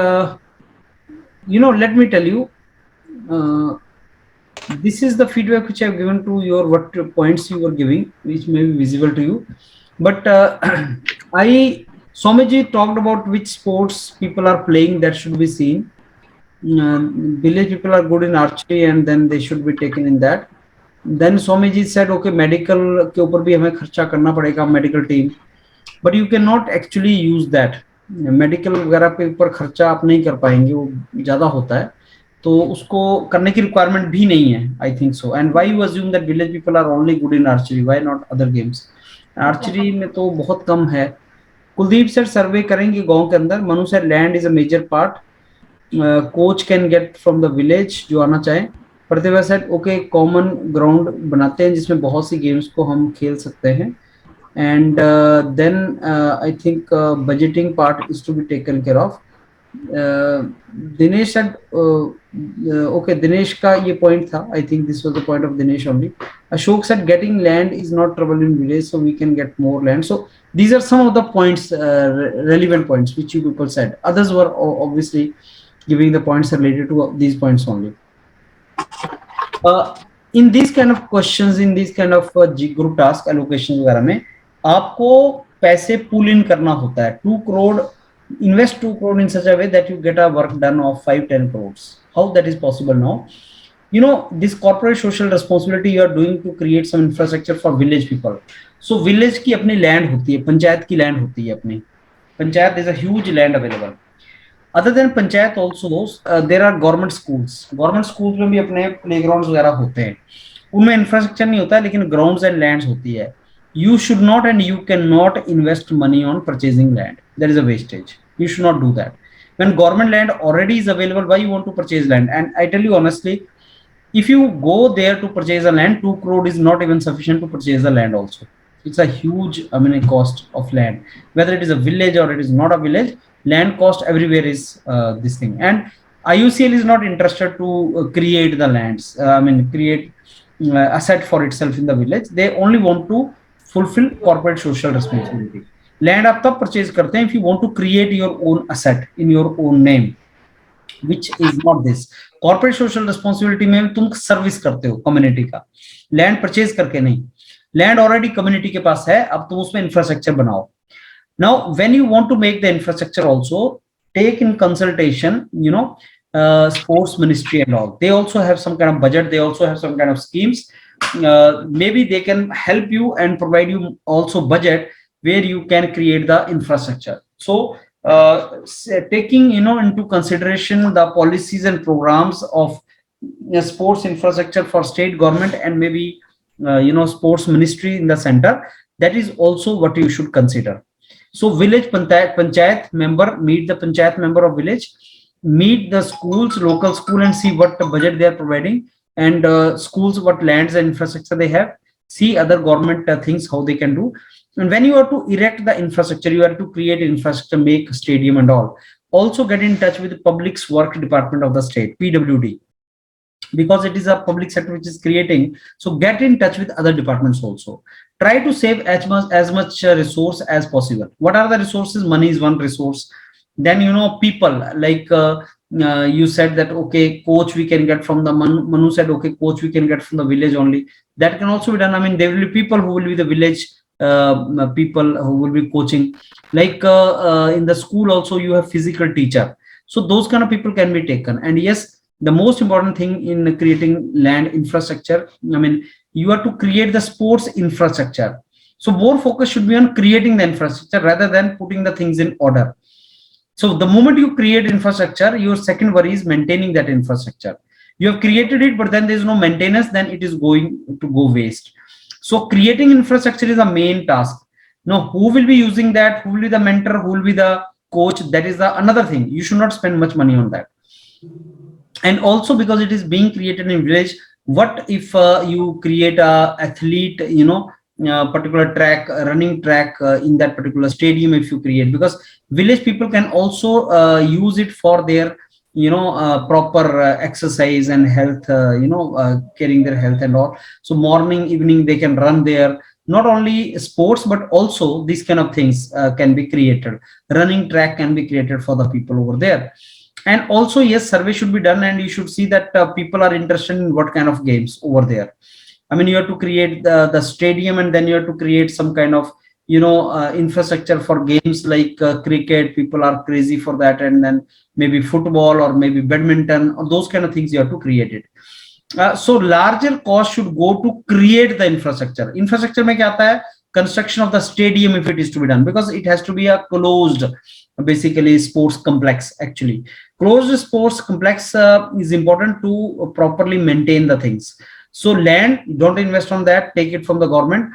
let me tell you. This is the feedback which I have given to your what points you were giving, which may be visible to you. But Somaji talked about which sports people are playing that should be seen. Village people are good in archery and then they should be taken in that. Then Swamiji said, okay, medical के ऊपर भी हमें खर्चा करना पड़ेगा, medical team, but you cannot actually use that. Medical वगैरह पे ऊपर खर्चा आप नहीं कर पाएंगे, वो ज़्यादा होता है, तो उसको करने की requirement भी नहीं है, I think so. And why you assume that village people are only good in archery? Why not other games? Archery में तो बहुत कम है. कुलदीप सर सर्वे करेंगे गांव के अंदर. Manu sir land is a major part. Coach can get from the village जो आना चाहे. Pratibha said okay common ground बनाते हैं जिसमें बहुत सी गेम्स को हम खेल सकते हैं. And then I think budgeting part is to be taken care of. Dinesh said okay, Dinesh का ये पॉइंट था. I think this was the point of Dinesh only. Ashok said getting land is not trouble in village, so we can get more land. So these are some of the points, relevant points which you people said. Others were obviously giving the points related to these points only. In these kind of questions, in these kind of group task allocations वगैरह में आपको पैसे pull in करना होता है. 2 crore, invest 2 crore in such a way that you get a work done of 5-10 crores. How that is possible now? This corporate social responsibility you are doing to create some infrastructure for village people. So village की अपनी land होती है, पंचायत की land होती है अपनी. Panchayat is a huge land available. Other than panchayat also there are government schools. Government schools में भी अपने playgrounds वगैरह होते हैं. उनमें infrastructure नहीं होता है लेकिन grounds and lands होती है. You should not and you cannot invest money on purchasing land. That is a wastage. You should not do that. When government land already is available, why you want to purchase land? And I tell you honestly, if you go there to purchase a land, 2 crore is not even sufficient to purchase the land also. It's a huge, cost of land. Whether it is a village or it is not a village, land cost everywhere is this thing. And IOCL is not interested to create the lands, create asset for itself in the village. They only want to fulfill corporate social responsibility. Land आप तब purchase करते हैं if you want to create your own asset in your own name, which is not this. Corporate social responsibility में तुम service करते हो community का, land purchase करके नहीं. लैंड ऑलरेडी कम्युनिटी के पास है, अब तुम उसमें इंफ्रास्ट्रक्चर बनाओ. Now when you want to make the infrastructure also take in consultation sports ministry and all. They also have some kind of budget, they also have some kind of schemes. Maybe they can help you and provide you also budget where you can create the infrastructure. So taking into consideration the policies and programs of sports infrastructure for state government and maybe sports ministry in the center, that is also what you should consider. So village panchayat member, meet the panchayat member of village, meet the schools, local school, and see what budget they are providing, and schools what lands and infrastructure they have. See other government things how they can do. And when you are to erect the infrastructure, you are to create infrastructure, make stadium and all. Also get in touch with the Public Works Department of the state, PWD, because it is a public sector which is creating. So get in touch with other departments also. Try to save as much resource as possible. What are the resources? Money is one resource. Then people like you said that okay, coach we can get from the Manu said okay, coach we can get from the village only. That can also be done. There will be people who will be the village people who will be coaching. Like in the school also you have physical teacher. So those kind of people can be taken. And yes, the most important thing in creating land infrastructure, you have to create the sports infrastructure. So more focus should be on creating the infrastructure rather than putting the things in order. So the moment you create infrastructure, your second worry is maintaining that infrastructure. You have created it, but then there is no maintenance, then it is going to go waste. So creating infrastructure is the main task. Now, who will be using that? Who will be the mentor? Who will be the coach? That is the another thing. You should not spend much money on that. And also because it is being created in village, what if you create a athlete, particular track, running track in that particular stadium, if you create, because village people can also use it for their proper exercise and health, caring their health and all. So morning, evening, they can run there. Not only sports, but also these kind of things can be created. Running track can be created for the people over there. And also, yes, survey should be done, and you should see that people are interested in what kind of games over there. I mean, you have to create the stadium, and then you have to create some kind of infrastructure for games like cricket. People are crazy for that, and then maybe football or maybe badminton, or those kind of things you have to create it. So larger cost should go to create the infrastructure. Infrastructure mein kya aata hai? Construction of the stadium, if it is to be done, because it has to be a closed, basically sports complex. Actually, closed sports complex is important to properly maintain the things. So land, don't invest on that, take it from the government.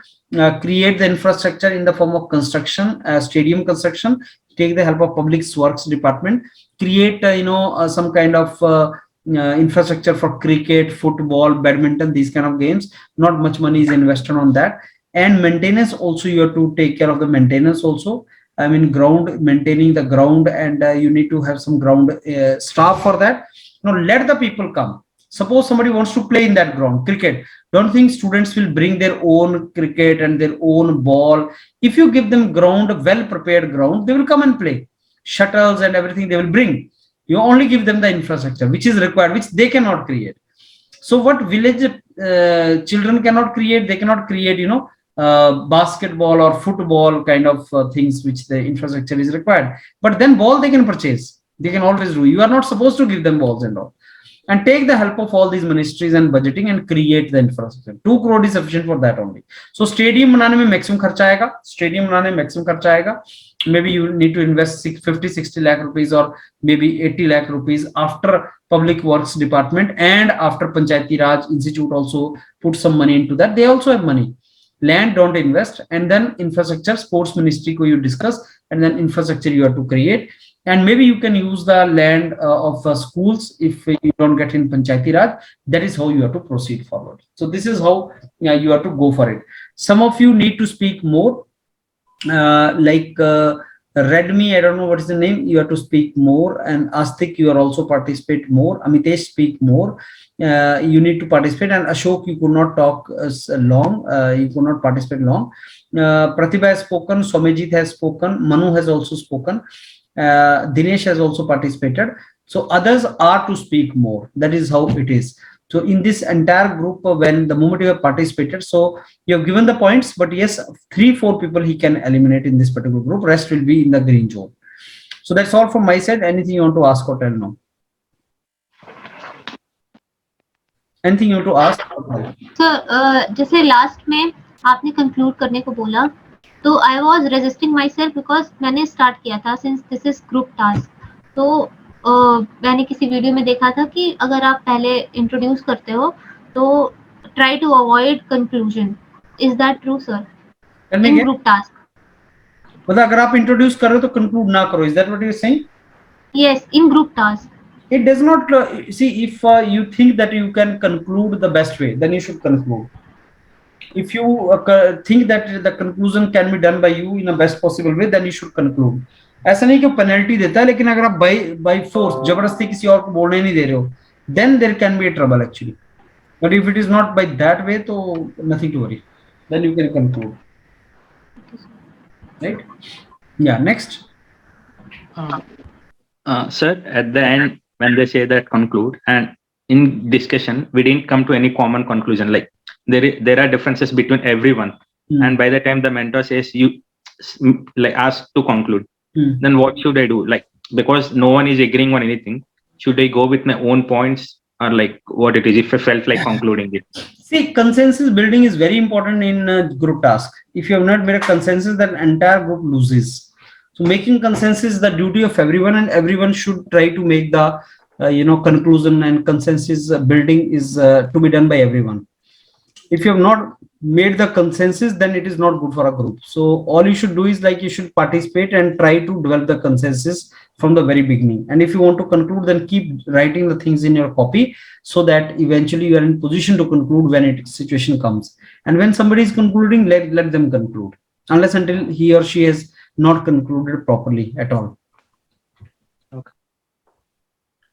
Create the infrastructure in the form of construction, stadium construction. Take the help of Public Works Department. Create some kind of infrastructure for cricket, football, badminton, these kind of games. Not much money is invested on that. And maintenance also, you have to take care of the maintenance also. I mean, ground, maintaining the ground, and you need to have some ground staff for that. Let the people come. Suppose somebody wants to play in that ground, cricket. Don't think students will bring their own cricket and their own ball. If you give them ground, well-prepared ground, they will come and play. Shuttles and everything they will bring. You only give them the infrastructure, which is required, which they cannot create. So what village children cannot create, they cannot create, basketball or football kind of things, which the infrastructure is required. But then ball they can purchase. They can always do. You are not supposed to give them balls and all. And take the help of all these ministries and budgeting and create the infrastructure. 2 crore is sufficient for that only. So stadium बनाने में maximum खर्चा आएगा. Stadium बनाने में maximum खर्चा आएगा. Maybe you need to invest 50-60 lakh rupees or maybe 80 lakh rupees after Public Works Department and after Panchayati Raj Institute also put some money into that. They also have money. Land, don't invest. And then infrastructure, sports ministry ko you discuss, and then infrastructure you have to create. And maybe you can use the land of schools if you don't get in Panchayati Raj. That is how you have to proceed forward. So this is how you have to go for it. Some of you need to speak more. Like Redmi, I don't know what is the name. You have to speak more. And Astik, you are also participate more. Amitesh, speak more. You need to participate. And Ashok, you could not talk long. You could not participate long. Pratibha has spoken. Somejit has spoken. Manu has also spoken. Dinesh has also participated. So others are to speak more. That is how it is. So in this entire group, when the moment you have participated, so you have given the points, but yes, 3-4 people he can eliminate in this particular group. Rest will be in the green zone. So that's all from my side. Anything you want to ask or tell now? Anything you want to ask? So जैसे last में आपने conclude करने को बोला, तो I was resisting myself because मैंने start किया था since this is group task. तो मैंने किसी वीडियो में देखा था कि अगर आप पहले इंट्रोड्यूस करते हो तो try to avoid conclusion. Is that true sir? In group task मतलब अगर आप इंट्रोड्यूस कर रहे हो तो कंक्लूड ना करो. Is that what you are saying? Yes, in group task. It does not see if you think that you can conclude the best way, then you should conclude. If you think that the conclusion can be done by you in a best possible way, then you should conclude. ऐसा नहीं कि penalty देता है, लेकिन अगर आप by force जबरदस्ती किसी और को बोलने नहीं दे रहे हो, then there can be a trouble actually. But if it is not by that way, तो nothing to worry. Then you can conclude. Right? Yeah. Next. Sir, at the end, when they say that conclude, and in discussion we didn't come to any common conclusion, like there are differences between everyone, and by the time the mentor says you like ask to conclude, then what should I do? Like, because no one is agreeing on anything, should I go with my own points or like what it is, if I felt like concluding it? See, consensus building is very important in group task. If you have not made a consensus, then entire group loses. So making consensus is the duty of everyone, and everyone should try to make the conclusion, and consensus building is to be done by everyone. If you have not made the consensus, then it is not good for a group. So all you should do is like you should participate and try to develop the consensus from the very beginning. And if you want to conclude, then keep writing the things in your copy so that eventually you are in position to conclude when it situation comes. And when somebody is concluding, let them conclude, unless until he or she has not concluded properly at all.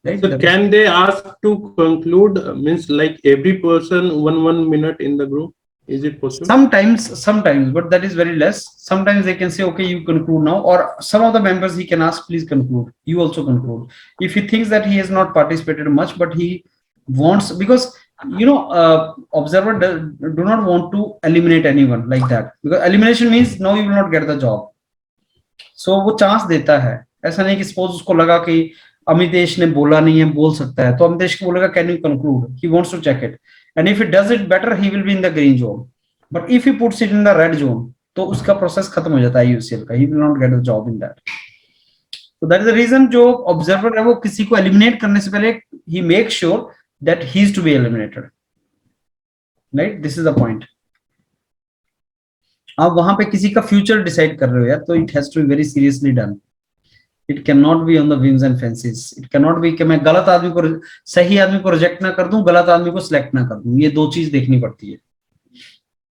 Right? So can they ask to conclude, means like every person 1 minute in the group? Is it possible? Sometimes, but that is very less. Sometimes they can say, okay, you conclude now, or some of the members he can ask, please conclude. You also conclude. If he thinks that he has not participated much, but he wants, because observer do not want to eliminate anyone like that, because elimination means no, you will not get the job. So वो chance देता है. ऐसा नहीं कि suppose उसको लगा कि अमितेश ने बोला नहीं है, बोल सकता है, तो अमितेश को बोलेगा can you conclude? He wants to check it, and if he does it better, he will be in the green zone. But if he puts it in the red zone, तो उसका process खत्म हो जाता है IOCL का. He will not get a job in that. So that is the reason जो observer है वो किसी को eliminate करने से पहले he makes sure that he is to be eliminated. Right? This is the point. आप वहां पे किसी का future decide कर रहे हो यार, तो it has to be very seriously done. It cannot be on the whims and fancies. It cannot be कि मैं गलत आदमी को, सही आदमी को रिजेक्ट ना कर दूं, गलत आदमी को सिलेक्ट ना कर दूं. ये दो चीज देखनी पड़ती है.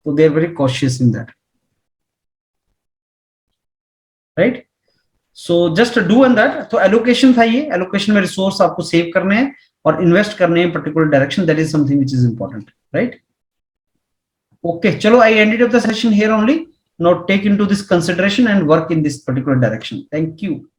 So they are very cautious in that. Right? So just to do on that. तो allocation था ये. Allocation में resource आपको save करने हैं और invest करने हैं particular direction. That is something which is important. Right? Okay. चलो, I ended up the session here only. Now take into this consideration and work in this particular direction. Thank you.